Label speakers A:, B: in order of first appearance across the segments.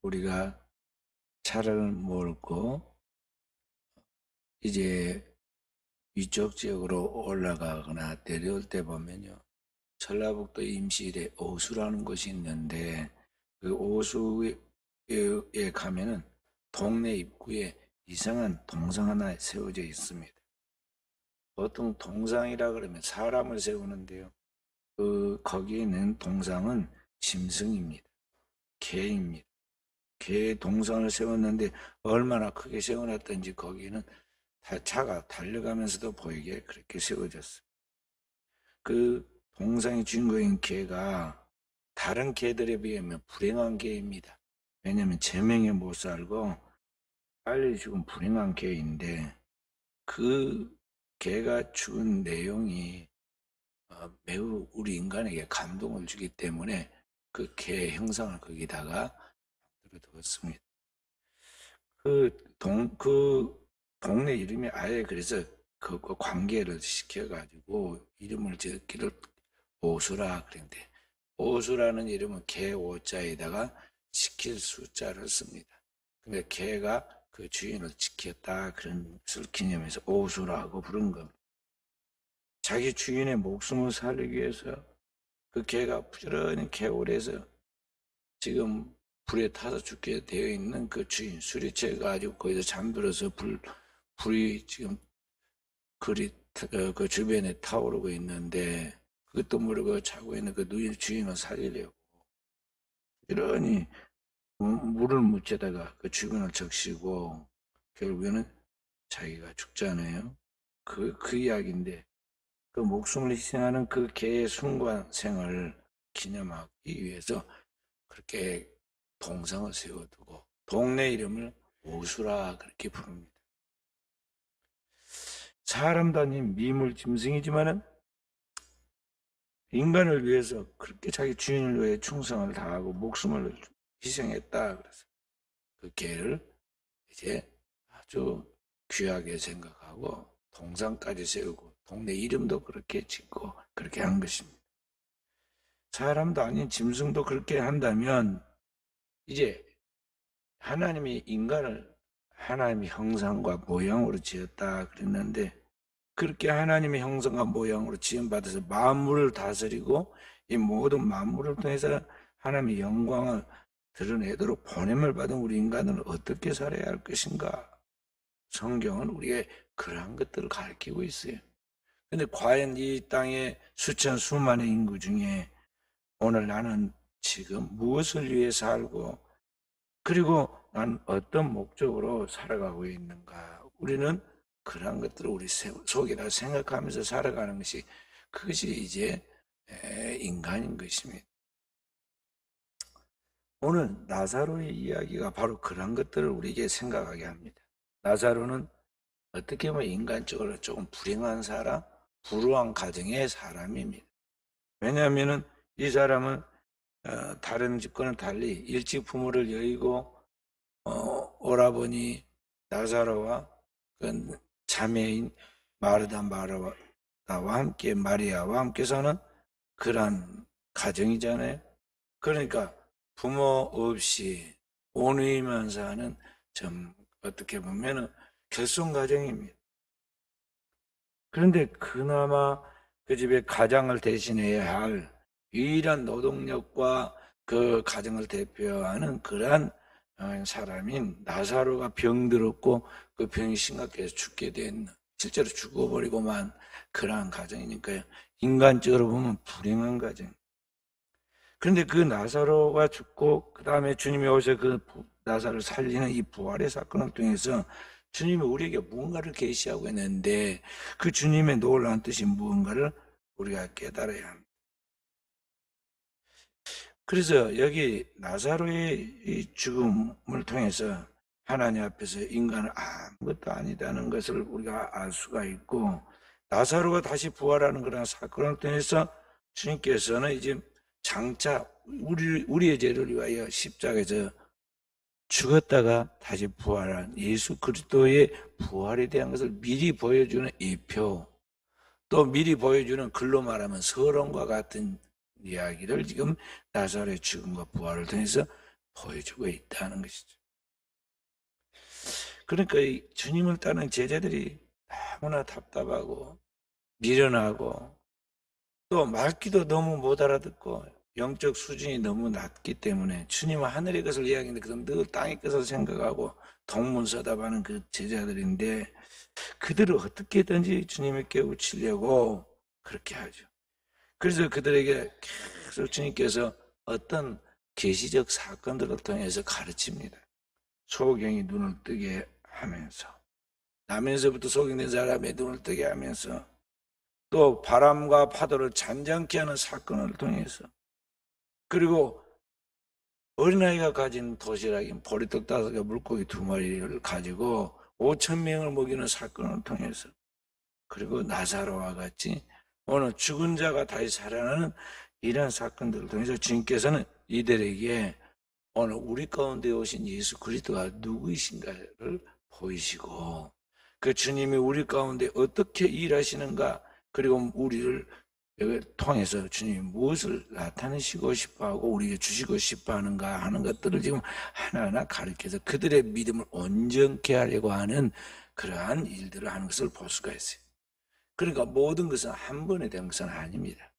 A: 우리가 차를 몰고 이제 위쪽 지역으로 올라가거나 내려올 때 보면요. 전라북도 임실에 오수라는 곳이 있는데 그 오수에 가면은 동네 입구에 이상한 동상 하나 세워져 있습니다. 보통 동상이라 그러면 사람을 세우는데요. 거기에 있는 동상은 짐승입니다. 개입니다. 개 동상을 세웠는데 얼마나 크게 세워놨던지 거기는 차가 달려가면서도 보이게 그렇게 세워졌어요. 그 동상의 주인공인 개가 다른 개들에 비하면 불행한 개입니다. 왜냐하면 제명에 못 살고 빨리 죽은 불행한 개인데 그 개가 죽은 내용이 매우 우리 인간에게 감동을 주기 때문에 그 개 형상을 거기다가 만들어두었습니다. 그 동네 이름이 아예 그래서 그거 관계를 시켜가지고 이름을 짓기를 오수라 그랬는데 오수라는 이름은 개 오자에다가 지킬 숫자를 씁니다. 그러니까 개가 그 주인을 지켰다 그런 것을 기념해서 오수라고 부른 겁니다. 자기 주인의 목숨을 살리기 위해서 그 개가 부지런히 개울에서 지금 불에 타서 죽게 되어 있는 그 주인 술이 취해가지고 거기서 잠들어서 불이 지금 그 주변에 타오르고 있는데 그것도 모르고 자고 있는 그 주인을 살리려고 부지런히 물을 묻혀다가 그 주변을 적시고 결국에는 자기가 죽잖아요. 그 이야기인데 그 목숨을 희생하는 그 개의 순간생을 기념하기 위해서 그렇게 동상을 세워두고 동네 이름을 오수라 그렇게 부릅니다. 사람도 아닌 미물 짐승이지만은 인간을 위해서 그렇게 자기 주인을 위해 충성을 다하고 목숨을 희생했다. 그래서 그 개를 이제 아주 귀하게 생각하고 동상까지 세우고 동네 이름도 그렇게 짓고 그렇게 한 것입니다. 사람도 아닌 짐승도 그렇게 한다면 이제 하나님이 인간을 하나님의 형상과 모양으로 지었다 그랬는데 그렇게 하나님의 형상과 모양으로 지음받아서 만물을 다스리고 이 모든 만물을 통해서 하나님의 영광을 드러내도록 보냄을 받은 우리 인간은 어떻게 살아야 할 것인가? 성경은 우리에게 그러한 것들을 가르치고 있어요. 근데 과연 이 땅의 수많은 인구 중에 오늘 나는 지금 무엇을 위해 살고 그리고 난 어떤 목적으로 살아가고 있는가? 우리는 그러한 것들을 우리 속에다 생각하면서 살아가는 것이 그것이 이제 인간인 것입니다. 오늘 나사로의 이야기가 바로 그런 것들을 우리에게 생각하게 합니다. 나사로는 어떻게 보면 인간적으로 조금 불행한 사람, 불우한 가정의 사람입니다. 왜냐하면 이 사람은 다른 집과는 달리 일찍 부모를 여의고 오라버니 나사로와 그 자매인 마르다와 함께 마리아와 함께 사는 그러한 가정이잖아요. 그러니까 부모 없이 온유히만 사는 좀 어떻게 보면은 결손 가정입니다. 그런데 그나마 그 집의 가장을 대신해야 할 유일한 노동력과 그 가정을 대표하는 그러한 사람인 나사로가 병들었고 그 병이 심각해서 죽게 된 실제로 죽어버리고만 그러한 가정이니까요. 인간적으로 보면 불행한 가정. 그런데 그 나사로가 죽고 그 다음에 주님이 오셔 그 나사로를 살리는 이 부활의 사건을 통해서 주님이 우리에게 무언가를 계시하고 있는데 그 주님의 놀라운 뜻이 무언가를 우리가 깨달아야 합니다. 그래서 여기 나사로의 이 죽음을 통해서 하나님 앞에서 인간은 아무것도 아니다는 것을 우리가 알 수가 있고 나사로가 다시 부활하는 그런 사건을 통해서 주님께서는 이제 장차 우리의 죄를 위하여 십자가에서 죽었다가 다시 부활한 예수 그리스도의 부활에 대한 것을 미리 보여주는 예표, 또 미리 보여주는 글로 말하면 서론과 같은 이야기를 지금 나사로의 죽음과 부활을 통해서 보여주고 있다는 것이죠. 그러니까 이 주님을 따르는 제자들이 너무나 답답하고 미련하고 또 말귀도 너무 못 알아듣고 영적 수준이 너무 낮기 때문에 주님은 하늘의 것을 이야기하는데 그건 늘 땅의 것을 생각하고 동문서답하는 그 제자들인데 그들을 어떻게든지 주님을 깨우치려고 그렇게 하죠. 그래서 그들에게 계속 주님께서 어떤 계시적 사건들을 통해서 가르칩니다. 소경이 눈을 뜨게 하면서, 나면서부터 소경된 사람의 눈을 뜨게 하면서, 또 바람과 파도를 잔잔케 하는 사건을 통해서, 그리고 어린아이가 가진 도시락인 보리떡 5개 물고기 2마리를 가지고 5,000명을 먹이는 사건을 통해서, 그리고 나사로와 같이 오늘 죽은 자가 다시 살아나는 이러한 사건들을 통해서 주님께서는 이들에게 오늘 우리 가운데 오신 예수 그리스도가 누구이신가를 보이시고, 그 주님이 우리 가운데 어떻게 일하시는가, 그리고 우리를 통해서 주님이 무엇을 나타내시고 싶어하고 우리에게 주시고 싶어하는가 하는 것들을 지금 하나하나 가르쳐서 그들의 믿음을 온전케 하려고 하는 그러한 일들을 하는 것을 볼 수가 있어요. 그러니까 모든 것은 한 번에 된 것은 아닙니다.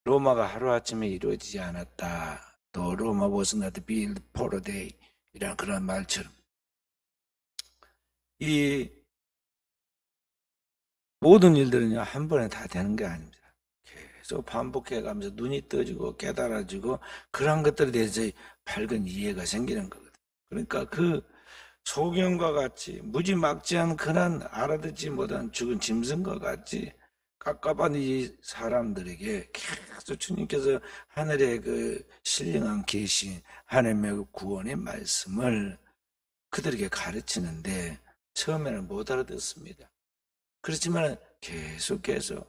A: 로마가 하루아침에 이루어지지 않았다. 또 로마 was not built for a day 이런 그런 말처럼 이 모든 일들은요 한 번에 다 되는 게 아닙니다. 계속 반복해가면서 눈이 떠지고 깨달아지고 그런 것들에 대해서 밝은 이해가 생기는 거거든요. 그러니까 그 소경과 같이 무지막지한 그런 알아듣지 못한 죽은 짐승과 같이 깝깝한 이 사람들에게 계속 주님께서 하늘의 그 신령한 계신 하나님의 구원의 말씀을 그들에게 가르치는데 처음에는 못 알아듣습니다. 그렇지만 계속해서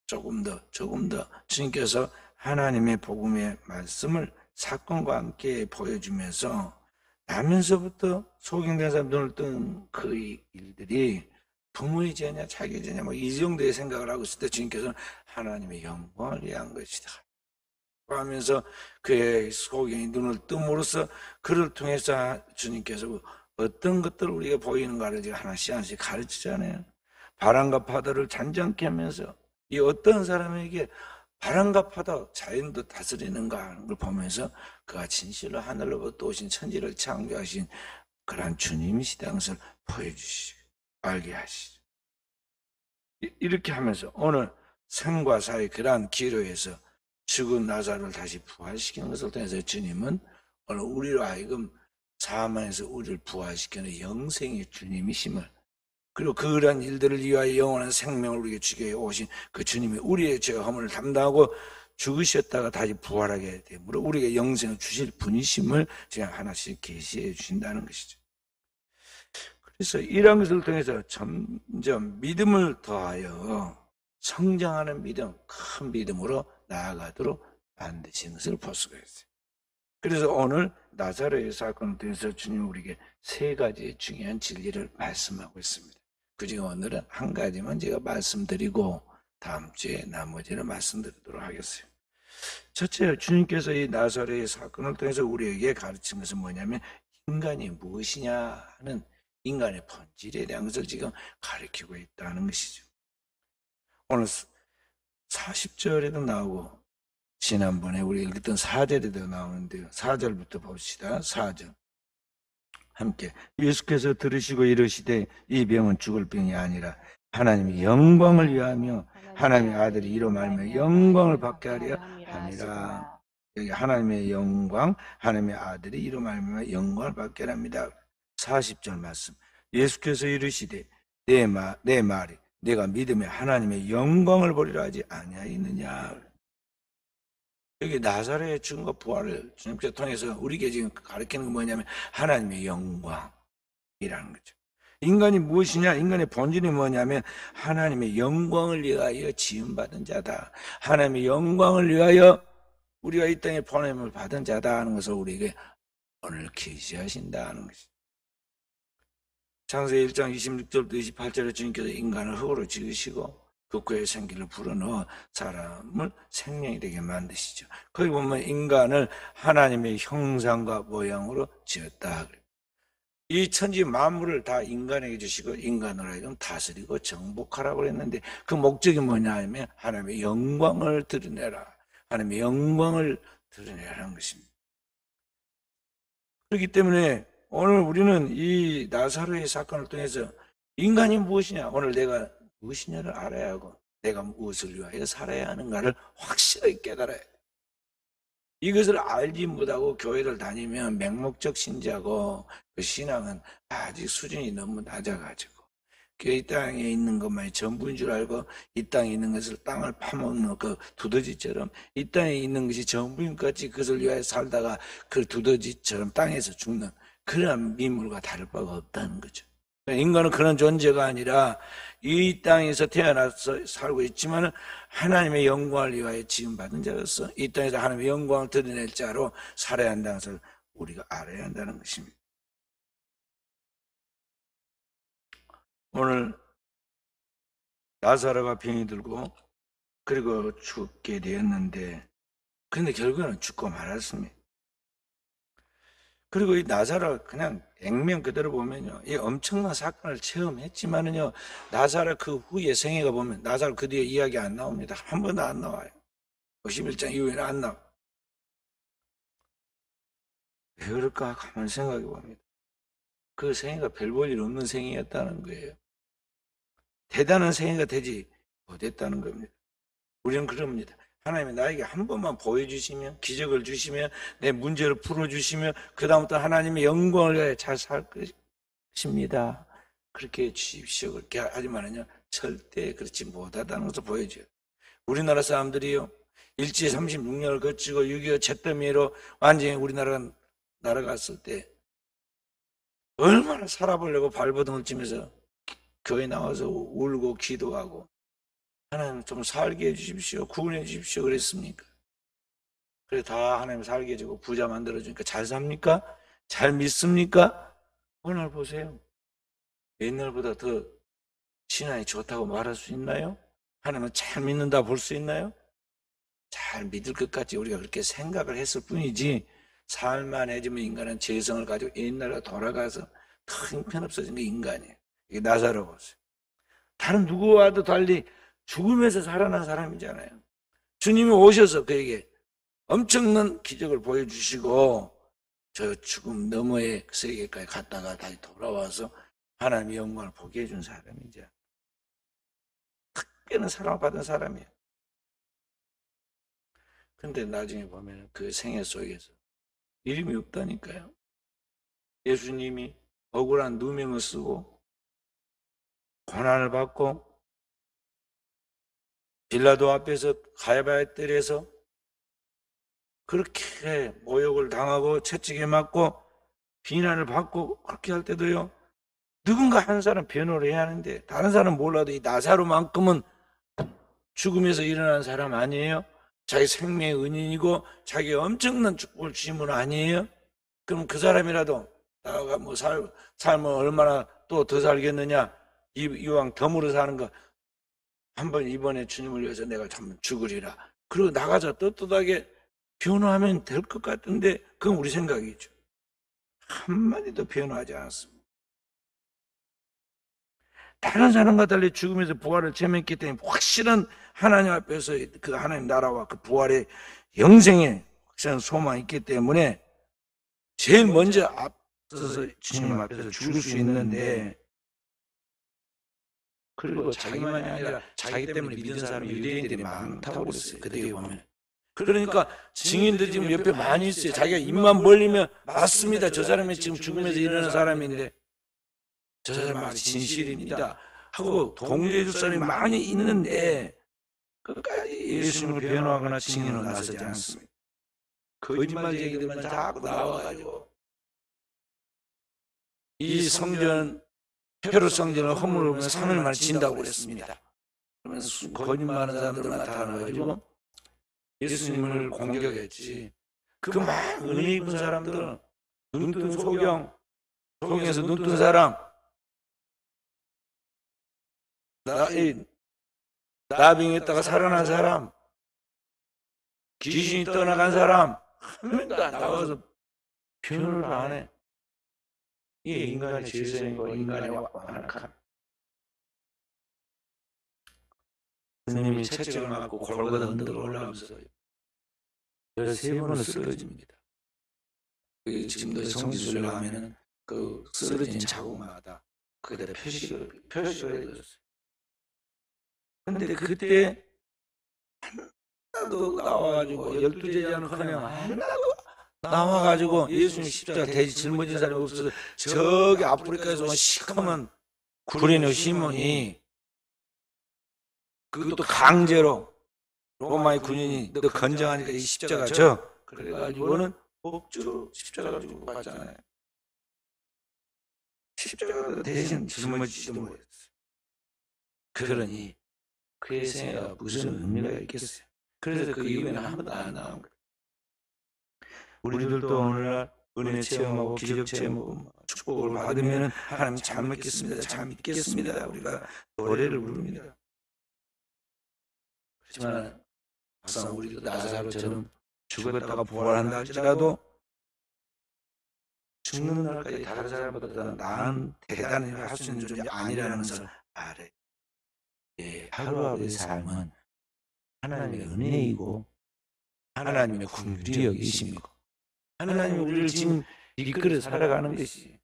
A: 조금 더 주님께서 하나님의 복음의 말씀을 사건과 함께 보여주면서 나면서부터 소경된 사람 눈을 뜬 그 일들이 부모의 죄냐 자기의 죄냐 뭐 이 정도의 생각을 하고 있을 때 주님께서는 하나님의 영광을 위한 것이다 하면서 그의 소경이 눈을 뜸으로써 그를 통해서 주님께서 어떤 것들을 우리가 보이는가를 지금 하나씩 가르치잖아요. 바람과 파도를 잔잔케 하면서 이 어떤 사람에게 바람과 파도 자연도 다스리는가 하는 걸 보면서 그가 진실로 하늘로부터 오신 천지를 창조하신 그러한 주님이시다는 것을 보여주시고 알게 하시죠. 이렇게 하면서 오늘 생과 사의 그러한 기로에서 죽은 나사로를 다시 부활시키는 것을 통해서 주님은 오늘 우리로 하여금 사망에서 우리를 부활시키는 영생의 주님이심을, 그리고 그러한 일들을 위하여 영원한 생명을 우리에게 주게 오신 그 주님이 우리의 죄 허물을 담당하고 죽으셨다가 다시 부활하게 되므로 우리에게 영생을 주실 분이심을 지금 하나씩 계시해 주신다는 것이죠. 그래서 이런 것을 통해서 점점 믿음을 더하여 성장하는 믿음, 큰 믿음으로 나아가도록 만드시는 것을 볼 수가 있어요. 그래서 오늘 나사로의 사건을 통해서 주님 우리에게 3가지의 중요한 진리를 말씀하고 있습니다. 그중에 오늘은 한 가지만 제가 말씀드리고 다음 주에 나머지를 말씀드리도록 하겠어요. 첫째, 주님께서 이 나사로의 사건을 통해서 우리에게 가르친 것은 뭐냐면 인간이 무엇이냐 하는 인간의 본질에 대한 것을 지금 가르치고 있다는 것이죠. 오늘 40절에도 나오고 지난번에 우리 읽었던 4절에도 나오는데요. 4절부터 봅시다. 4절 함께 예수께서 들으시고 이르시되 이 병은 죽을 병이 아니라 하나님의 영광을 위하며 하나님의 아들이 이로 말하며 영광을 받게 하려 함이라. 여기 하나님의 영광, 하나님의 아들이 이로 말하며 영광을 받게 합니다. 40절 말씀. 예수께서 이르시되 내 말이 내가 믿음에 하나님의 영광을 보리라 하지 아니하였느냐. 여기 나사로의 죽음과 부활을 주님께서 통해서 우리에게 지금 가르치는 건 뭐냐면 하나님의 영광이라는 거죠. 인간이 무엇이냐? 인간의 본질이 뭐냐면 하나님의 영광을 위하여 지음받은 자다. 하나님의 영광을 위하여 우리가 이 땅에 보냄을 받은 자다 하는 것을 우리에게 오늘 계시하신다 하는 것이죠. 창세기 1장 26절부터 28절에 주님께서 인간을 흙으로 지으시고 극구의 생기를 불어넣어 사람을 생명이 되게 만드시죠. 거기 보면 인간을 하나님의 형상과 모양으로 지었다. 이 천지 만물을 다 인간에게 주시고 인간으로 하여금 다스리고 정복하라고 그랬는데 그 목적이 뭐냐 하면 하나님의 영광을 드러내라. 하나님의 영광을 드러내라는 것입니다. 그렇기 때문에 오늘 우리는 이 나사로의 사건을 통해서 인간이 무엇이냐, 오늘 내가 무엇이냐를 알아야 하고 내가 무엇을 위하여 살아야 하는가를 확실하게 깨달아야 돼. 이것을 알지 못하고 교회를 다니면 맹목적 신자고 그 신앙은 아직 수준이 너무 낮아가지고 이 땅에 있는 것만이 전부인 줄 알고 이 땅에 있는 것을 땅을 파먹는 그 두더지처럼 이 땅에 있는 것이 전부인 것 같이 그것을 위하여 살다가 그 두더지처럼 땅에서 죽는 그런 미물과 다를 바가 없다는 거죠. 인간은 그런 존재가 아니라 이 땅에서 태어나서 살고 있지만 하나님의 영광을 위하여 지음받은 자로서 이 땅에서 하나님의 영광을 드러낼 자로 살아야 한다는 것을 우리가 알아야 한다는 것입니다. 오늘 나사로가 병이 들고 그리고 죽게 되었는데 그런데 결국에는 죽고 말았습니다. 그리고 이 나사로가 그냥 액면 그대로 보면요, 이 엄청난 사건을 체험했지만은요, 나사로 그 후에 생애가 보면 나사로 그 뒤에 이야기 안 나옵니다. 한 번도 안 나와요. 51장 이후에는 안 나와. 왜 그럴까 가만히 생각해 봅니다. 그 생애가 별 볼 일 없는 생애였다는 거예요. 대단한 생애가 되지 못했다는 겁니다. 우리는 그럽니다. 하나님이 나에게 한 번만 보여주시면, 기적을 주시면, 내 문제를 풀어주시면 그 다음부터 하나님의 영광을 위해 잘 살 것입니다. 그렇게 해주십시오. 그렇게 하지만은요, 절대 그렇지 못하다는 것을 보여줘요. 우리나라 사람들이요, 일제 36년을 거치고 6.25 잿더미로 완전히 우리나라가 날아갔을 때 얼마나 살아보려고 발버둥을 치면서 교회 나와서 울고 기도하고 하나님 좀 살게 해주십시오. 구원해 주십시오. 그랬습니까? 그래 다 하나님 살게 해주고 부자 만들어주니까 잘 삽니까? 잘 믿습니까? 오늘 보세요. 옛날보다 더 신앙이 좋다고 말할 수 있나요? 하나님은 잘 믿는다 볼 수 있나요? 잘 믿을 것 같이 우리가 그렇게 생각을 했을 뿐이지 살만 해지면 인간은 죄성을 가지고 옛날로 돌아가서 더 형편없어진 게 인간이에요. 이게 나사로 보세요. 다른 누구와도 달리 죽음에서 살아난 사람이잖아요. 주님이 오셔서 그에게 엄청난 기적을 보여주시고 저 죽음 너머의 세계까지 갔다가 다시 돌아와서 하나님의 영광을 보게 해준 사람이죠. 특별한 사랑을 받은 사람이에요. 근데 나중에 보면 그 생애 속에서 이름이 없다니까요. 예수님이 억울한 누명을 쓰고 고난을 받고 빌라도 앞에서 가야바의 뜰에서 그렇게 모욕을 당하고 채찍에 맞고 비난을 받고 그렇게 할 때도요, 누군가 한 사람 변호를 해야 하는데 다른 사람 몰라도 이 나사로만큼은 죽음에서 일어난 사람 아니에요? 자기 생명의 은인이고 자기 엄청난 축복을 주신 분 아니에요? 그럼 그 사람이라도 나가 뭐 삶을 얼마나 또 더 살겠느냐, 이왕 덤으로 사는 거 한번 이번에 주님을 위해서 내가 한번 죽으리라. 그리고 나가서 떳떳하게 변호하면 될 것 같은데 그건 우리 생각이죠. 한마디도 변호하지 않았습니다. 다른 사람과 달리 죽음에서 부활을 체험했기 때문에 확실한 하나님 앞에서 그 하나님 나라와 그 부활의 영생에 확실한 소망이 있기 때문에 제일 먼저 앞서서 주님 앞에서 죽을 수 있는데, 그리고 자기만이 아니라 자기 때문에 믿은 사람이 유대인들이 많다고 그랬어요. 그때 보면. 그러니까 증인들 지금 옆에 많이 있어요. 자기가 입만 벌리면 맞습니다. 저 사람이 지금 죽음에서 일어난 사람인데 저 사람 말이 진실입니다 하고 동조해 줄 사람이 많이 있는데 끝까지 예수님을 변호하거나 증인으로 나서지 않습니다. 거짓말 얘기들만 자꾸 나와가지고 이 성전 헤롯 성전을 허물어 보면 3일 만에 진다고 그랬습니다. 그러면서 거짓말하는 사람들만 나타나가지고 예수님을 공격했지. 그 막 은혜 입은 사람들은 눈뜬 소경에서 눈뜬 사람, 나병했다가 살아난 사람, 귀신이 떠나간 사람 한 명도 안 나와서 변호를 안 해. 이게 인간의 죄성이고 인간의 완악함. 스님이 채찍을 맞고 골고다 언덕을 올라가면서 13번을 쓰러집니다. 지금도 성지순례 가면은 그 쓰러진 자국마다 거기다 표식을 해줬어요. 근데 그때 하나도 나와가지고 12제자는 그냥 하나도 나와가지고 예수님 십자가 대지 짊어진 사람이 없어서 저기 아프리카에서 온 시커먼 구레네 시몬이 그것도 강제로 로마의 군인이 너 건정하니까 이 십자가 져 그래가지고는 억지로 십자가 가지고 갔잖아요. 십자가 대신 짊어지지도 못했어요. 그러니 그의 생애가 무슨 의미가 있겠어요. 그래서 그 이후에는 한 번도 안 나온 거예요. 우리들도 오늘날 은혜 체험하고 기적 체험하고 축복을 받으면 하나님 잘 믿겠습니다. 잘 믿겠습니다. 우리가 노래를 부릅니다. 그렇지만 막상 우리도 나사로처럼 죽었다가 부활한다 할지라도 죽는 날까지 다른 사람보다 나은 대단히 할 수 있는 존재 아니라는 것을 알아요. 예, 하루하루의 삶은 하나님의 은혜이고 하나님의 긍휼이 여기심이고 하나님이 우리를 지금 이끌어 살아가는 것이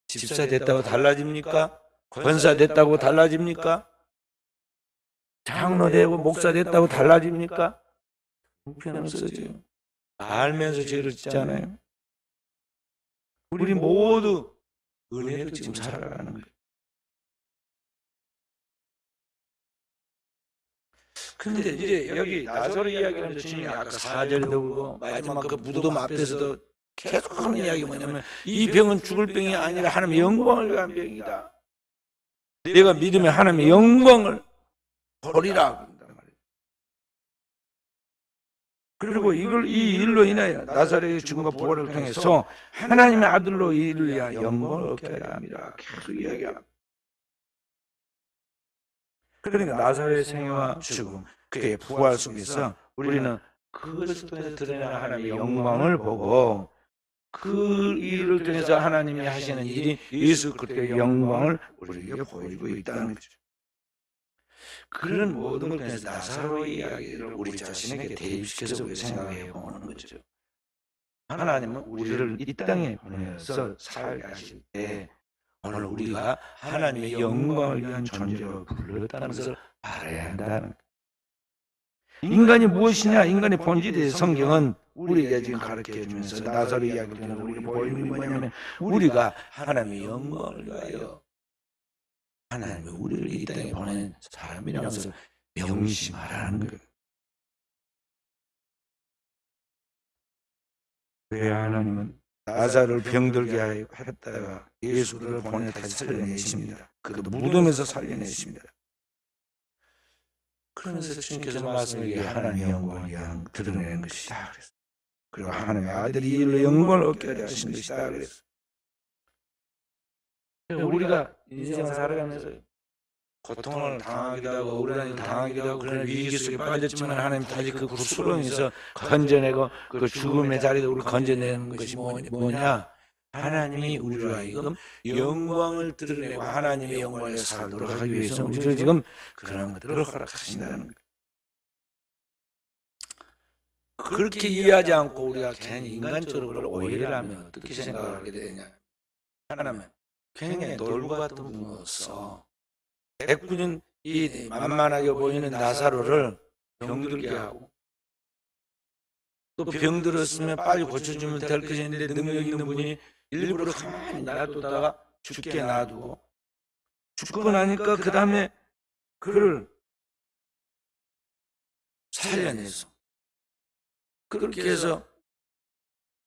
A: 집사 됐다고 달라집니까? 권사 됐다고 달라집니까? 장로 되고 목사 됐다고 달라집니까? 형편없어져요. 알면서 죄를 짓잖아요. 우리 모두 은혜로 지금 살아가는 거예요. 근데 이제 여기 나사로 이야기하면서 주님이 아까 4절에도 그러고 마지막 그 무덤 앞에서도 계속 하는 이야기가 뭐냐면 이 병은 죽을 병이 아니라 하나님의 영광을 위한 병이다. 내가 믿으면 하나님의 영광을 보리라. 그리고 이 일로 인하여 나사렛의 죽음과 부활을 통해서 하나님의 아들로 이 일을 위하여 영광을 얻게 하려 합니다. 계속 이야기합니다. 그러니까 나사렛의 생애와 죽음, 그의 부활 속에서 우리는 그것을 통해서 드러나는 하나님의 영광을 보고 그 일을 통해서 하나님이 하시는 일이 예수 그리스도의 영광을 우리에게 보여주고 있다는 거죠. 그런 모든 걸 통해서 나사로의 이야기를 우리 자신에게 대입시켜서 우리 생각해 보는 거죠. 하나님은 우리를 이 땅에 보내서 살게 하실 때 오늘 우리가 하나님의 영광을 위한 존재로 불렀다는 것을 알아야 한다는 거예요. 인간이 무엇이냐, 인간의 본질에 대해서 성경은 우리에게 지금 가르쳐 주면서 나사로 이야기를 통해서 우리에게 보이는 게 뭐냐면 우리가 하나님의 영광을 위하여 하나님이 우리를 이 땅에 보낸 사람이라는 것을 명심하라는 거예요. 왜 하나님은 나사로를 병들게 하여 했다가 예수를 보내 다시 살려내십니다. 그것도 무덤에서 살려내십니다. 그러면서 주님께서 말씀하기에 하나님의 영광을 위한 드러내는 것이다 그랬어요. 그리고 하나님의 아들이 이 일로 영광을 얻게 하려 하신 것이다 그랬어요. 우리가 인생을 살아가면서 고통을 당하기도 하고 어려움을 당하기도 하고 그런 위기 속에 빠졌지만 하나님 다시 그 구속에서 건져내고 그 죽음의 자리에서 우리를 건져내는 것이 뭐냐? 하나님이 우리로 하여금 영광을 드러내고 하나님의 영광을 살도록 하기 위해서 우리를 지금 그런 것들을 허락하신다는 거예요. 그렇게 이해하지 않고 우리가 괜히 인간적으로 오해를 하면 어떻게 생각을 하게 되냐? 하나님은 굉장히 놀고 같은 분으로서 애꿎은 이 만만하게 보이는 나사로를 병들게 하고 또 병들었으면 빨리 고쳐주면 될 것인데 능력 있는 분이 일부러 가만히 놔두다가 죽게 놔두고 죽고 나니까 그 다음에 그를 살려내서 그렇게 해서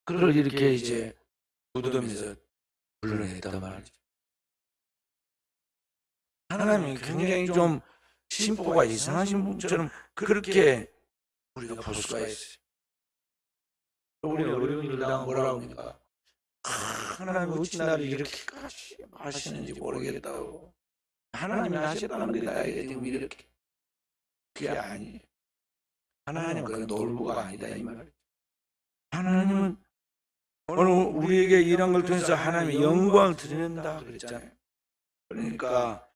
A: 그를 이렇게 이제 무덤에서 불러냈단 말이죠. 하나님이 굉장히 좀 심보가 이상하신 분처럼 그렇게 우리가 볼 수가 있어요. 우리가 어려운 일을 당하면 뭐라고 합니까? 하나님 어찌 나를 이렇게까지 하시는지 모르겠다고. 하나님이 하셨다는 게 나에게 지금 이렇게 그게 아니에요. 하나님은 그런 놀부가 아니다 이 말이에요. 하나님은 오늘 우리에게 이런 걸 통해서 하나님의 영광을 드린다 그랬잖아요. 그러니까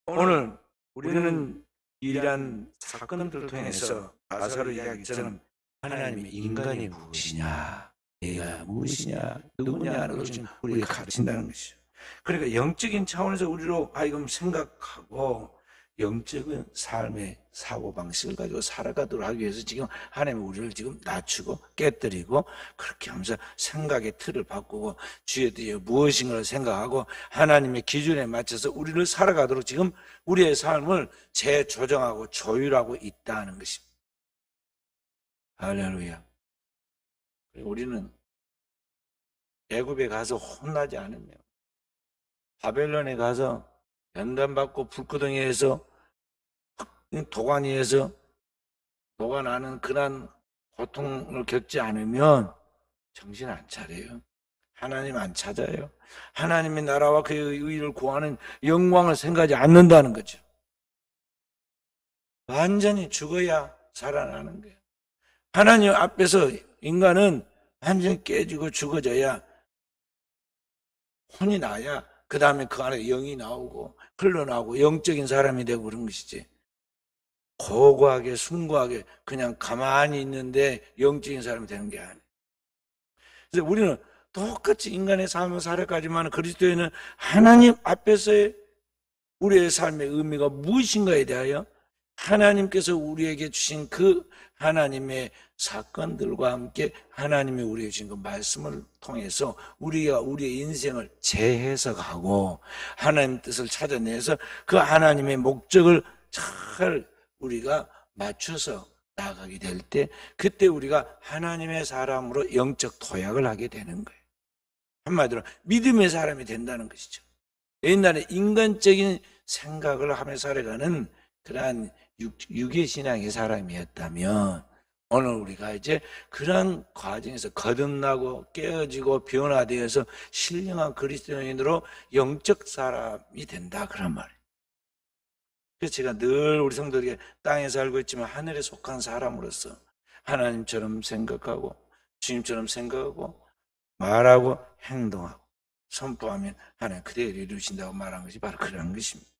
A: 오늘 우리는 이러한 사건들을 통해서 나사로 이야기처럼 하나님의 인간이 무엇이냐, 내가 무엇이냐, 누구냐는 걸 좀 우리가 가르친다는 것이죠. 그러니까 영적인 차원에서 우리로 하여금 생각하고 영적인 삶의 사고방식을 가지고 살아가도록 하기 위해서 지금 하나님은 우리를 지금 낮추고 깨뜨리고 그렇게 하면서 생각의 틀을 바꾸고 주의 뜻이 무엇인가를 생각하고 하나님의 기준에 맞춰서 우리를 살아가도록 지금 우리의 삶을 재조정하고 조율하고 있다는 것입니다. 할렐루야. 우리는 애굽에 가서 혼나지 않으며 바벨론에 가서 연단받고 불구덩이에서 도가니에서 녹아나는 그런 고통을 겪지 않으면 정신 안 차려요. 하나님 안 찾아요. 하나님의 나라와 그의 의를 구하는 영광을 생각하지 않는다는 거죠. 완전히 죽어야 살아나는 거예요. 하나님 앞에서 인간은 완전히 깨지고 죽어져야 혼이 나야 그 다음에 그 안에 영이 나오고 흘러나오고 영적인 사람이 되고 그런 것이지. 고고하게 숭고하게 그냥 가만히 있는데 영적인 사람이 되는 게 아니에요. 그래서 우리는 똑같이 인간의 삶을 살아가지만 그리스도에는 하나님 앞에서의 우리의 삶의 의미가 무엇인가에 대하여 하나님께서 우리에게 주신 그 하나님의 사건들과 함께 하나님이 우리에게 주신 그 말씀을 통해서 우리가 우리의 인생을 재해석하고 하나님 뜻을 찾아내서 그 하나님의 목적을 잘 우리가 맞춰서 나아가게 될 때 그때 우리가 하나님의 사람으로 영적 도약을 하게 되는 거예요. 한마디로 믿음의 사람이 된다는 것이죠. 옛날에 인간적인 생각을 하며 살아가는 그러한 유괴신앙의 사람이었다면 오늘 우리가 이제 그런 과정에서 거듭나고 깨어지고 변화되어서 신령한 그리스도인으로 영적 사람이 된다 그런 말이에요. 그래서 제가 늘 우리 성도들에게 땅에 살고 있지만 하늘에 속한 사람으로서 하나님처럼 생각하고 주님처럼 생각하고 말하고 행동하고 선포하면 하나님 그대로 이루신다고 말한 것이 바로 그런 것입니다.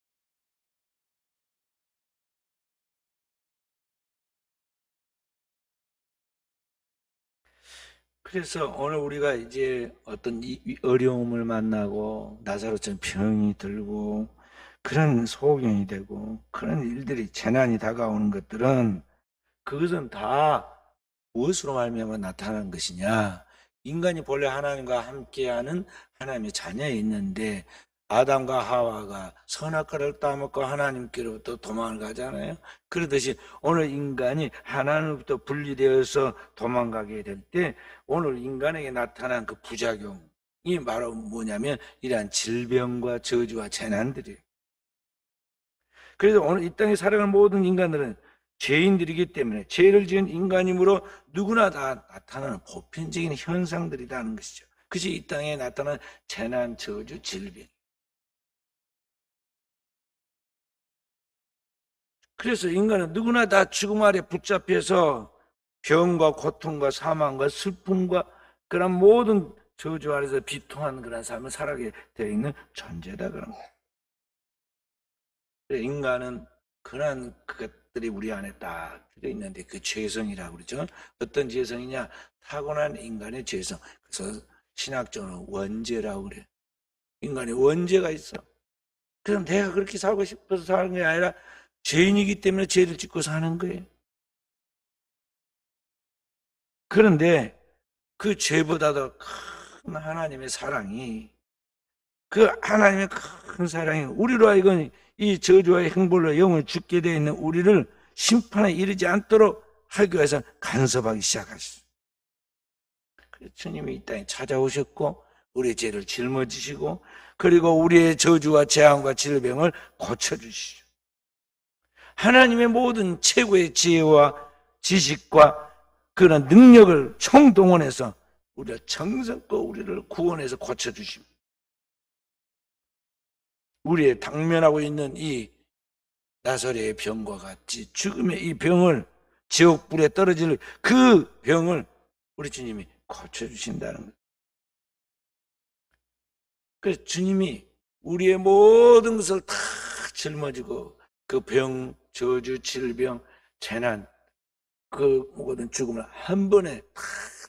A: 그래서 오늘 우리가 이제 어떤 어려움을 만나고 나사로처럼 병이 들고 그런 소경이 되고 그런 일들이 재난이 다가오는 것들은 그것은 다 무엇으로 말미암아 나타나는 것이냐? 인간이 본래 하나님과 함께하는 하나님의 자녀에 있는데 아담과 하와가 선악과를 따먹고 하나님께로부터 도망을 가잖아요. 그러듯이 오늘 인간이 하나님으로부터 분리되어서 도망가게 될 때 오늘 인간에게 나타난 그 부작용이 바로 뭐냐면 이러한 질병과 저주와 재난들이에요. 그래서 오늘 이 땅에 살아가는 모든 인간들은 죄인들이기 때문에 죄를 지은 인간이므로 누구나 다 나타나는 보편적인 현상들이라는 것이죠. 그것이 이 땅에 나타난 재난, 저주, 질병. 그래서 인간은 누구나 다 죽음 아래 붙잡혀서 병과 고통과 사망과 슬픔과 그런 모든 저주 아래서 비통한 그런 삶을 살아가게 되어 있는 존재다 그런 거예요. 인간은 그런 것들이 우리 안에 딱 들어있는데 그 죄성이라고 그러죠. 어떤 죄성이냐? 타고난 인간의 죄성. 그래서 신학적으로 원죄라고 그래요. 인간의 원죄가 있어. 그럼 내가 그렇게 살고 싶어서 사는 게 아니라 죄인이기 때문에 죄를 짓고 사는 거예요. 그런데 그 죄보다도 큰 하나님의 사랑이 그 하나님의 큰 사랑이 우리로 하여금 이 저주와의 행벌로 영을 죽게 되어 있는 우리를 심판에 이르지 않도록 하기 위해서 간섭하기 시작하셨어요. 그래서 주님이 이 땅에 찾아오셨고 우리의 죄를 짊어지시고 그리고 우리의 저주와 재앙과 질병을 고쳐주시죠. 하나님의 모든 최고의 지혜와 지식과 그런 능력을 총동원해서 우리가 정성껏 우리를 구원해서 고쳐주십니다. 우리의 당면하고 있는 이 나사로의 병과 같이 죽음의 이 병을, 지옥불에 떨어질 그 병을 우리 주님이 고쳐주신다는 거예요. 그래서 주님이 우리의 모든 것을 다 짊어지고 그 병, 저주, 질병, 재난, 그 모든 죽음을 한 번에 다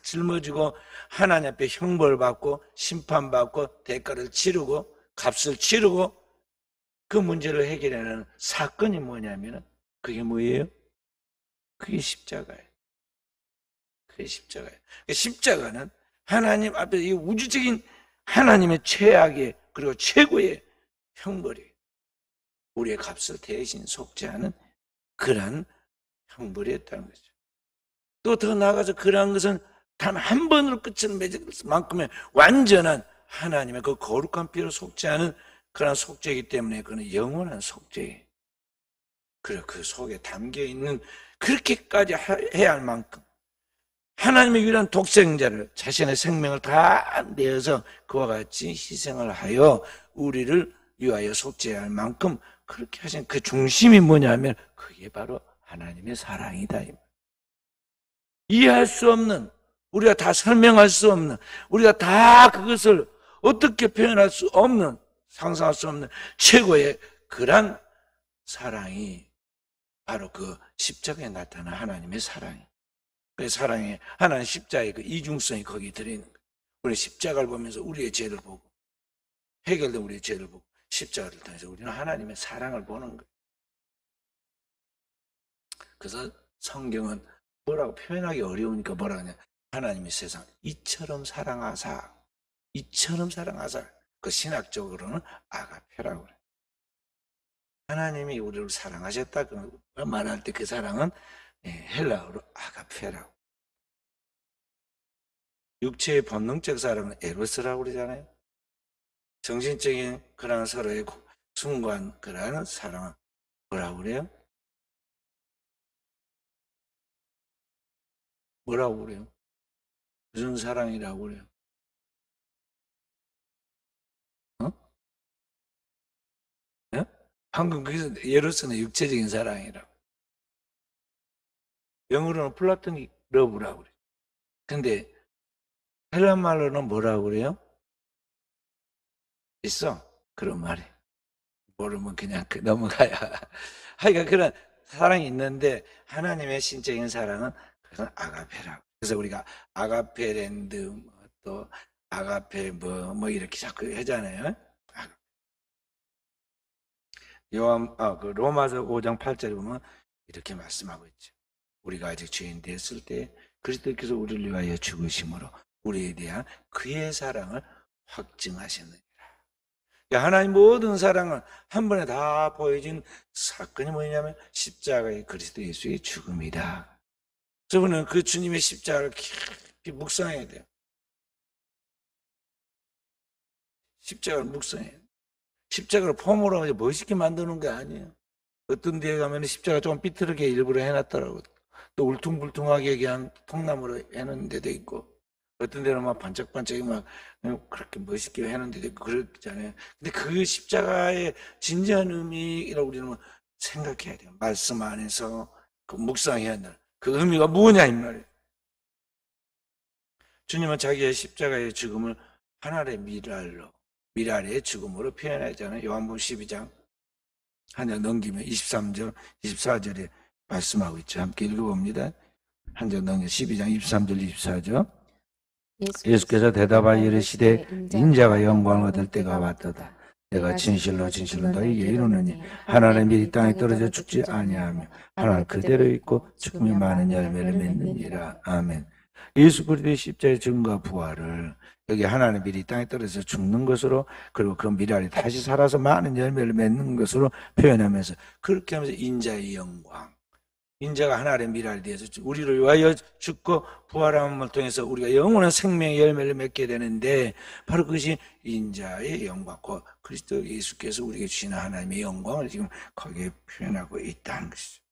A: 짊어지고 하나님 앞에 형벌받고 심판받고 대가를 치르고 값을 치르고 그 문제를 해결하는 사건이 뭐냐면 그게 뭐예요? 그게 십자가예요. 그게 십자가예요. 십자가는 하나님 앞에 이 우주적인 하나님의 최악의 그리고 최고의 형벌이에요. 우리의 값을 대신 속죄하는 그러한 형벌이었다는 거죠. 또 더 나아가서 그러한 것은 단 한 번으로 끝을 맺을 만큼의 완전한 하나님의 그 거룩한 피로 속죄하는 그런 속죄이기 때문에 그는 영원한 속죄예요. 그리고 그 속에 담겨있는 그렇게까지 해야 할 만큼 하나님의 유일한 독생자를 자신의 생명을 다 내어서 그와 같이 희생을 하여 우리를 위하여 속죄해야 할 만큼 그렇게 하신 그 중심이 뭐냐면 그게 바로 하나님의 사랑이다. 이해할 수 없는, 우리가 다 설명할 수 없는, 우리가 다 그것을 어떻게 표현할 수 없는, 상상할 수 없는 최고의 그런 사랑이 바로 그 십자가에 나타난 하나님의 사랑이에요. 그 사랑에 하나님 십자가의 그 이중성이 거기에 들어있는 거예요. 우리 십자가를 보면서 우리의 죄를 보고 해결된 우리의 죄를 보고 십자가를 통해서 우리는 하나님의 사랑을 보는 거예요. 그래서 성경은 뭐라고 표현하기 어려우니까 뭐라고 하냐, 하나님의 세상 이처럼 사랑하사, 이처럼 사랑하사. 그 신학적으로는 아가페라고 그래요. 하나님이 우리를 사랑하셨다 말할 때 그 사랑은 헬라어로 아가페라고. 육체의 본능적 사랑은 에로스라고 그러잖아요. 정신적인 그런 서로의 순간 그러한 사랑은 뭐라고 그래요? 뭐라고 그래요? 무슨 사랑이라고 그래요? 어? 네? 방금 거기서 예로서는 육체적인 사랑이라고. 영어로는 플라토닉 러브라고 그래요. 근데 헬라 말로는 뭐라고 그래요? 있어? 그런 말이. 모르면 그냥 넘어가야. 하여간 그런 사랑이 있는데 하나님의 신적인 사랑은 그건 아가페라고. 그래서 우리가 아가페랜드 또 아가페 뭐 이렇게 자꾸 하잖아요. 그 로마서 5장 8절에 보면 이렇게 말씀하고 있죠. 우리가 아직 죄인 되었을 때 그리스도께서 우리를 위하여 죽으심으로 우리에 대한 그의 사랑을 확증하셨느니라. 하나님 모든 사랑을 한 번에 다 보여준 사건이 뭐냐면 십자가의 그리스도 예수의 죽음이다. 저분은 그 주님의 십자가를 깊이 묵상해야 돼요. 십자가를 묵상해야 돼요. 십자가를 폼으로 멋있게 만드는 게 아니에요. 어떤 데에 가면 십자가 좀 삐뚤게 일부러 해놨더라고. 또 울퉁불퉁하게 그냥 통나무로 해놓은 데도 있고, 어떤 데는 막 반짝반짝이 막 그렇게 멋있게 해놓은 데도 있고 그렇잖아요. 근데 그 십자가의 진지한 의미라고 우리는 생각해야 돼요. 말씀 안에서 그 묵상해야 한다. 그 의미가 뭐냐 이 말이에요. 주님은 자기의 십자가의 죽음을 하나의 미랄의 죽음으로 표현하잖아요. 요한복음 12장 한 장 넘기면 23절, 24절에 말씀하고 있죠. 함께 읽어봅니다. 한 장 넘겨 12장 23절, 24절. 예수께서 대답하여 이르시되 인자가 영광을 얻을 때가 왔도다. 내가 진실로 진실로 너희에게 이르노니 하나는 이 땅에 떨어져 죽지 아니하며 하나는 그대로 있고 죽음이 많은 열매를 맺느니라. 아멘. 예수 그리스도의 십자가의 죽음과 부활을 여기 하나는 미리 땅에 떨어져 죽는 것으로, 그리고 그 미랄이 다시 살아서 많은 열매를 맺는 것으로 표현하면서, 그렇게 하면서 인자의 영광, 인자가 하나의 미랄에 대해서 우리를 위하여 죽고 부활함을 통해서 우리가 영원한 생명의 열매를 맺게 되는데, 바로 그것이 인자의 영광, 그리스도 예수께서 우리에게 주시는 하나님의 영광을 지금 거기에 표현하고 있다는 것이죠.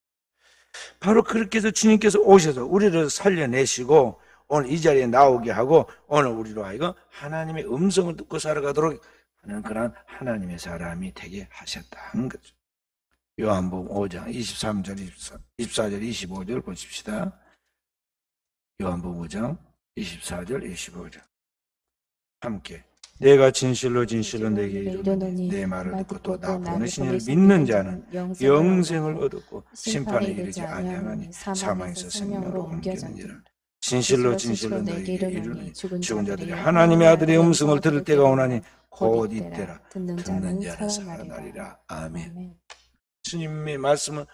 A: 바로 그렇게 해서 주님께서 오셔서 우리를 살려내시고 오늘 이 자리에 나오게 하고 오늘 우리로 하여금 하나님의 음성을 듣고 살아가도록 하는 그런 하나님의 사람이 되게 하셨다는 거죠. 요한복음 5장 23절, 24절, 25절 보십시다. 요한복음 5장 24절, 25절 함께. 내가 진실로 진실로 내게 이르노니 내 말을 듣고 또 나 보내신 이를 믿는 자는 영생을 얻었고 심판에 이르지 아니하나니 사망에서 생명으로 옮겨졌느니라. 진실로 진실로 너에게 이르노니 죽은 자들이 하나님의 아들의 음성을 들을 때가 오나니 곧 이때라. 듣는 자는 살아나리라. 아멘. 주님의 말씀은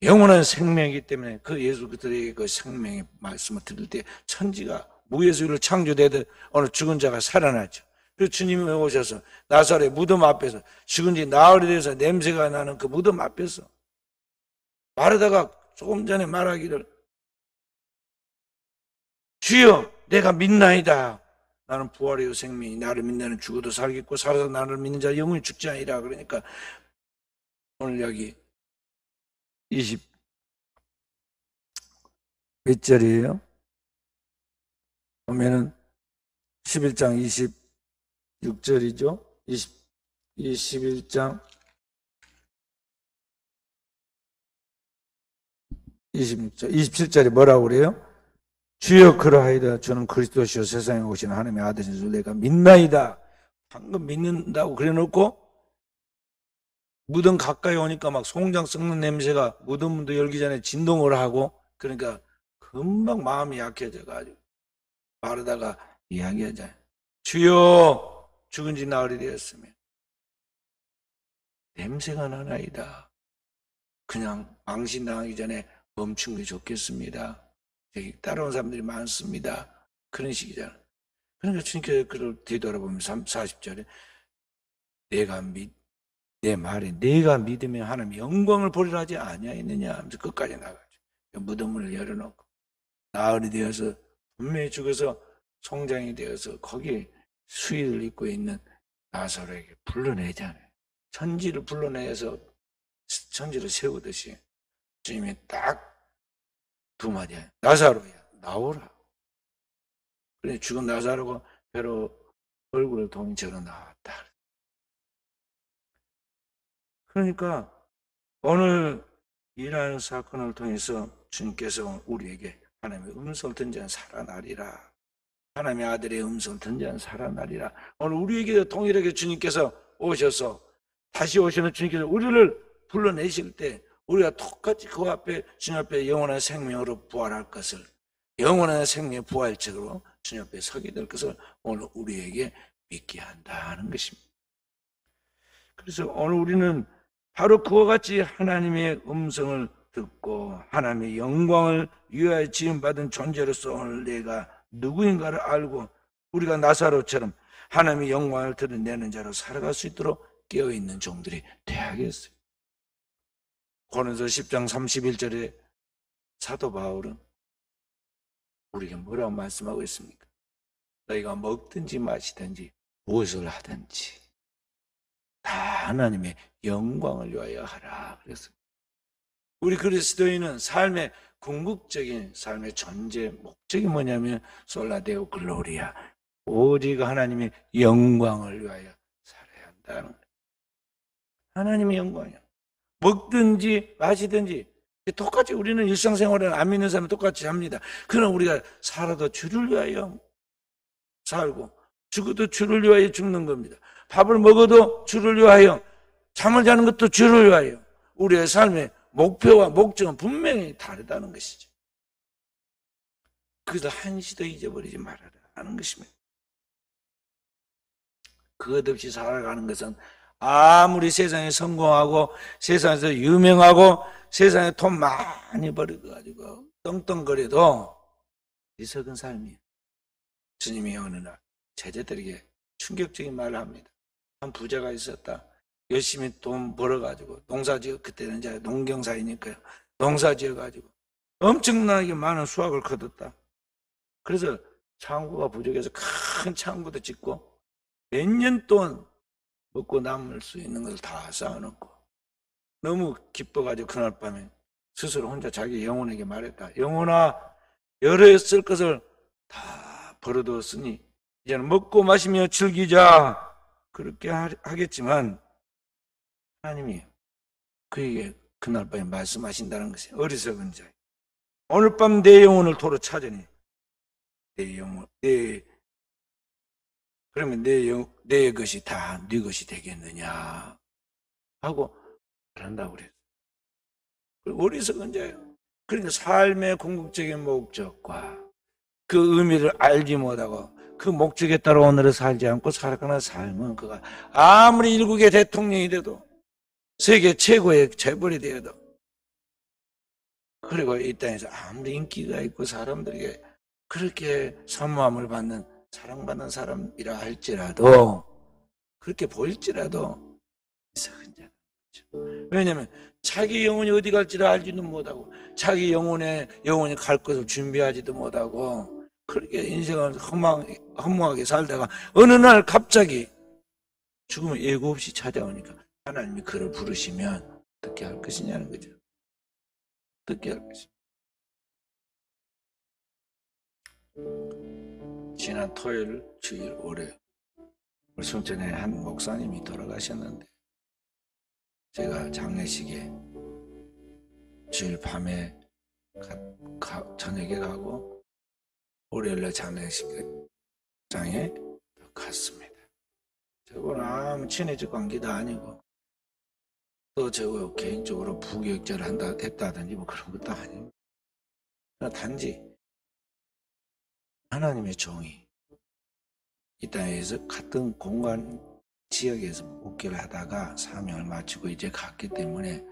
A: 영원한 생명이기 때문에 그 예수 그들에게 그 생명의 말씀을 들을 때 천지가 무예수로 창조되듯 어느 죽은 자가 살아나죠. 그 주님이 오셔서 나사렛 무덤 앞에서 죽은 지 나흘이 돼서 냄새가 나는 그 무덤 앞에서 마르다가 조금 전에 말하기를 주여 내가 믿나이다. 나는 부활이요 생명이 나를 믿는 자는 죽어도 살겠고 살아서 나를 믿는 자 영원히 죽지 아니라. 그러니까 오늘 여기 20 몇 절이에요? 보면은 11장 26절이죠. 21장 26절 27절이 뭐라고 그래요? 주여 그러하이다. 저는 그리스도시요 세상에 오신 하나님의 아들인 줄 내가 믿나이다. 방금 믿는다고 그래놓고 무덤 가까이 오니까 막 송장 썩는 냄새가 무덤문도 열기 전에 진동을 하고, 그러니까 금방 마음이 약해져가지고 마르다가 이야기하잖아요. 주여 죽은 지 나흘이 되었으면 냄새가 나나이다. 그냥 망신당하기 전에 멈춘 게 좋겠습니다. 여기 따라온 사람들이 많습니다. 그런 식이잖아요. 그러니까 주님께서 그를 뒤돌아보면 40절에 내 말에 내가 믿으면 하나님 영광을 보리라 하지 아니하였느냐 하면서 끝까지 나가죠. 무덤을 열어놓고 나흘이 되어서 분명히 죽어서 송장이 되어서 거기에 수의를 입고 있는 나사로에게 불러내잖아요. 천지를 불러내서 천지를 세우듯이 주님이 딱 두 마디 나사로야 나오라. 그래 죽은 나사로가 배로 얼굴을 동이처럼 나왔다. 그러니까 오늘 이러한 사건을 통해서 주님께서 우리에게 하나님의 음성을 던지는 살아나리라. 하나님의 아들의 음성을 던지는 살아나리라. 오늘 우리에게도 동일하게 주님께서 오셔서 다시 오시는 주님께서 우리를 불러내실 때 우리가 똑같이 그 앞에 주님 앞에 영원한 생명으로 부활할 것을, 영원한 생명의 부활책으로 주님 앞에 서게 될 것을 오늘 우리에게 믿게 한다는 것입니다. 그래서 오늘 우리는 바로 그와 같이 하나님의 음성을 듣고 하나님의 영광을 위하여 지음받은 존재로서 오늘 내가 누구인가를 알고 우리가 나사로처럼 하나님의 영광을 드러내는 자로 살아갈 수 있도록 깨어있는 종들이 되어야겠어요. 고린도서 10장 31절에 사도 바울은 우리에게 뭐라고 말씀하고 있습니까? 너희가 먹든지 마시든지 무엇을 하든지 다 하나님의 영광을 위하여 하라 그랬습니다. 우리 그리스도인은 삶의 궁극적인 삶의 존재 목적이 뭐냐면 솔라데오 글로리아, 오직 하나님의 영광을 위하여 살아야 한다는 거예요. 하나님의 영광이야. 먹든지 마시든지 똑같이 우리는 일상생활을 안 믿는 사람은 똑같이 합니다. 그러나 우리가 살아도 주를 위하여 살고 죽어도 주를 위하여 죽는 겁니다. 밥을 먹어도 주를 위하여, 잠을 자는 것도 주를 위하여. 우리의 삶의 목표와 목적은 분명히 다르다는 것이죠. 그래서 한시도 잊어버리지 말아라 하는 것입니다. 그것 없이 살아가는 것은 아무리 세상에 성공하고 세상에서 유명하고 세상에 돈 많이 벌어가지고 떵떵거려도 어리석은 삶이에요. 주님이 어느 날 제자들에게 충격적인 말을 합니다. 한 부자가 있었다. 열심히 돈 벌어가지고 농사지어, 그때는 이제 농경사이니까요. 농사지어가지고 엄청나게 많은 수확을 거뒀다. 그래서 창고가 부족해서 큰 창고도 짓고 몇 년 동안 먹고 남을 수 있는 걸 다 쌓아놓고 너무 기뻐가지고 그날 밤에 스스로 혼자 자기 영혼에게 말했다. 영혼아, 여러 해 쓸 것을 다 벌어두었으니 이제는 먹고 마시며 즐기자. 그렇게 하겠지만 하나님이 그에게 그날 밤에 말씀하신다는 것이에요. 어리석은 자, 오늘 밤 내 영혼을 도로 찾으니 내 영혼, 그러면 내 것이 다 네 것이 되겠느냐 하고 말한다고 그래요. 어리석은 자예요. 그러니까 삶의 궁극적인 목적과 그 의미를 알지 못하고 그 목적에 따라 오늘을 살지 않고 살아가는 삶은 그가 아무리 일국의 대통령이 돼도 세계 최고의 재벌이 되어도 그리고 이 땅에서 아무리 인기가 있고 사람들에게 그렇게 선모함을 받는 사랑받는 사람이라 할지라도 그렇게 보일지라도 이상한 자는 거죠. 왜냐하면 자기 영혼이 어디 갈지를 알지도 못하고 자기 영혼이 갈 것을 준비하지도 못하고 그렇게 인생을 허무하게 살다가 어느 날 갑자기 죽음을 예고 없이 찾아오니까 하나님이 그를 부르시면 어떻게 할 것이냐는 거죠. 어떻게 할 것이냐. 지난 토요일 주일 올해 우리 순천에 한 목사님이 돌아가셨는데 제가 장례식에 주일 밤에 저녁에 가고 월요일날 장례식장에 갔습니다. 저거는 아무 친해질 관계도 아니고 또 저거 개인적으로 부격절을 했다든지 뭐 그런 것도 아닙니다. 단지 하나님의 종이 이 땅에서 같은 공간 지역에서 목회를 하다가 사명을 마치고 이제 갔기 때문에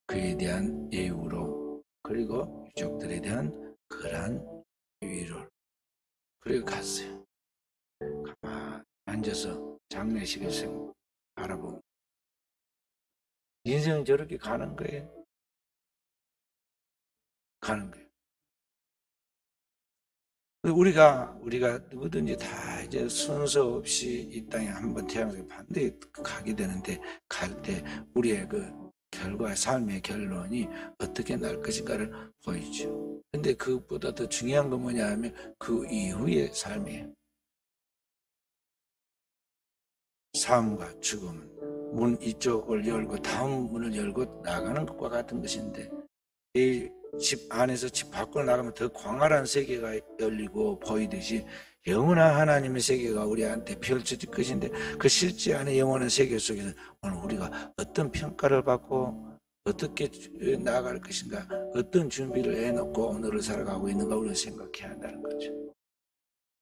A: 그에 대한 예우로 그리고 유족들에 대한 그러한 위로를 그리고 갔어요. 가만히 앉아서 장례식을 바라보면 인생은 저렇게 가는 거예요. 가는 거예요. 우리가 누구든지 다 이제 순서 없이 이 땅에 한번 태어나서 반드시 가게 되는데 갈 때 우리의 그 결과, 삶의 결론이 어떻게 날 것인가를 보이죠. 근데 그것보다 더 중요한 건 뭐냐 하면 그 이후의 삶이에요. 삶과 죽음은 문 이쪽을 열고 다음 문을 열고 나가는 것과 같은 것인데 이 집 안에서 집 밖으로 나가면 더 광활한 세계가 열리고 보이듯이 영원한 하나님의 세계가 우리한테 펼쳐질 것인데 그 실제 안에 영원한 세계 속에서 오늘 우리가 어떤 평가를 받고 어떻게 나아갈 것인가 어떤 준비를 해놓고 오늘을 살아가고 있는가 우리가 생각해야 한다는 거죠.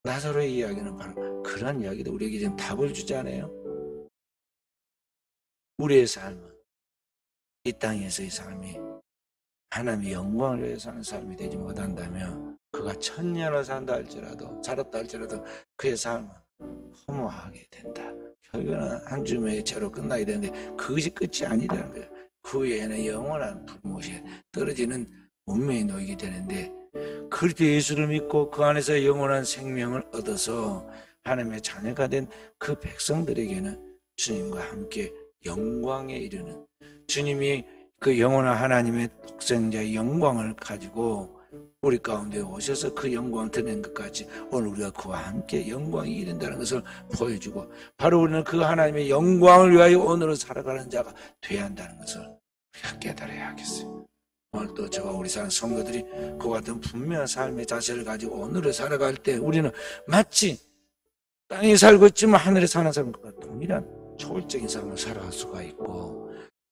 A: 나사로의 이야기는 바로 그런 이야기도 우리에게 지금 답을 주잖아요. 우리의 삶은 이 땅에서의 삶이 하나님의 영광을 위해 사는 삶이 되지 못한다면 그가 1000년을 살았다 할지라도 그의 삶은 허무하게 된다. 결국은 한 줌의 죄로 끝나게 되는데 그것이 끝이 아니라는 거예요. 그 외에는 영원한 불못에 떨어지는 운명이 놓이게 되는데 그리스도 예수를 믿고 그 안에서 영원한 생명을 얻어서 하나님의 자녀가 된 그 백성들에게는 주님과 함께 영광에 이르는 주님이 그 영원한 하나님의 독생자의 영광을 가지고 우리 가운데 오셔서 그 영광을 드러낸 것 같이 오늘 우리가 그와 함께 영광이 이른다는 것을 보여주고 바로 우리는 그 하나님의 영광을 위하여 오늘을 살아가는 자가 되어야 한다는 것을 우리가 깨달아야 하겠어요. 오늘 또 저와 우리 사는 성도들이 그 같은 분명한 삶의 자세를 가지고 오늘을 살아갈 때 우리는 마치 땅에 살고 있지만 하늘에 사는 사람과 동일한 초월적인 삶을 살아갈 수가 있고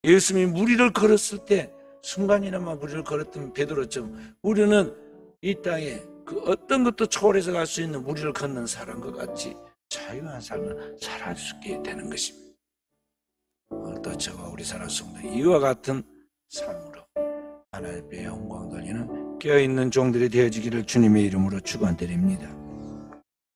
A: 예수님이 무리를 걸었을 때 순간이나마 무리를 걸었던 베드로처럼 우리는 이 땅에 그 어떤 것도 초월해서 갈 수 있는 무리를 걷는 사람과 같이 자유한 삶을 살아갈 수 있게 되는 것입니다. 오늘도 저와 우리 사랑 성도 이와 같은 삶으로 하나님의 영광 돌리는 깨어있는 종들이 되어지기를 주님의 이름으로 축원드립니다.